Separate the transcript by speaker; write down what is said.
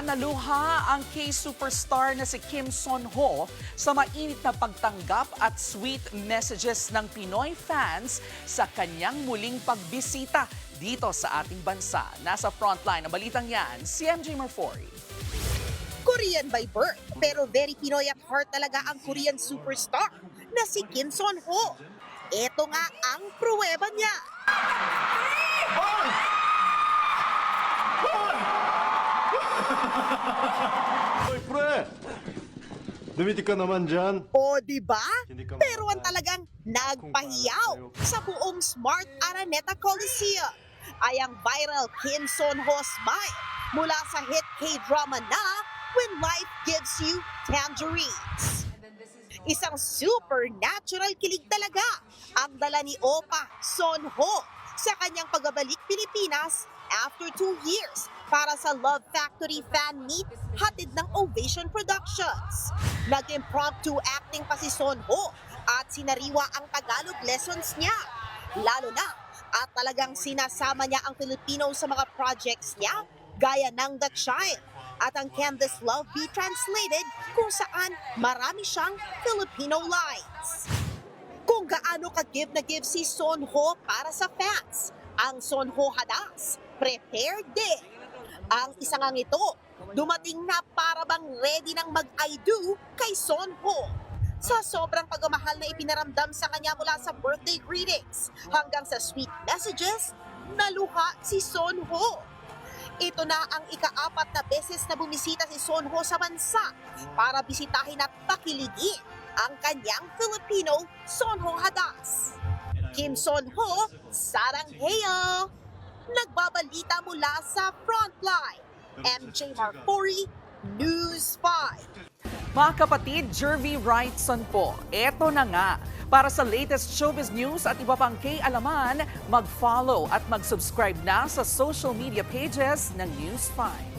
Speaker 1: naluha ang K-superstar na si Kim Son-ho sa mainit na pagtanggap at sweet messages ng Pinoy fans sa kanyang muling pagbisita dito sa ating bansa. Nasa frontline ng balitang yan, si MJ Marfori.
Speaker 2: Korean by birth, pero very Pinoy at heart talaga ang Korean superstar na si Kim Son-ho. Ito nga ang pruweba niya.
Speaker 3: Hoy, pre! Dumiti ka naman dyan.
Speaker 2: O di ba?
Speaker 3: Hindi ka
Speaker 2: Pero ang
Speaker 3: makakaya.
Speaker 2: talagang nagpahiyaw sa buong Smart Araneta Coliseum ay ang viral Kim Son-ho smile mula sa hit K-drama na When Life Gives You Tangerines. Isang supernatural kilig talaga ang dala ni Oppa Son-ho sa kanyang pagbabalik Pilipinas after 2 years para sa Love Factory fan meet hatid ng Ovation Productions. Nag-impromptu acting pa si Son-ho at sinariwa ang Tagalog lessons niya. Lalo na at talagang sinasama niya ang Filipino sa mga projects niya gaya ng The Child at ang Can This Love Be Translated kung saan marami siyang Filipino lines. Kung gaano ka-give na give si Son-ho para sa fans, ang Son-ho Hadas, prepared din. Ang isa ngang ito, dumating na para bang ready ng mag-I do kay Son-ho. Sa sobrang pagmamahal na ipinaramdam sa kanya mula sa birthday greetings hanggang sa sweet messages, naluha si Son-ho. Ito na ang ika-4 na beses na bumisita si Son-ho sa bansa para bisitahin at pakiligin ang kanyang Filipino Son-ho Hadas. Kim Son-ho, sarangheyo! Nagbabalita mula sa Frontline. MJ Marfori, News 5.
Speaker 1: Mga kapatid, Jervy Wrightson po. Eto na nga. Para sa latest showbiz news at iba pang K-alaman, mag-follow at mag-subscribe na sa social media pages ng News 5.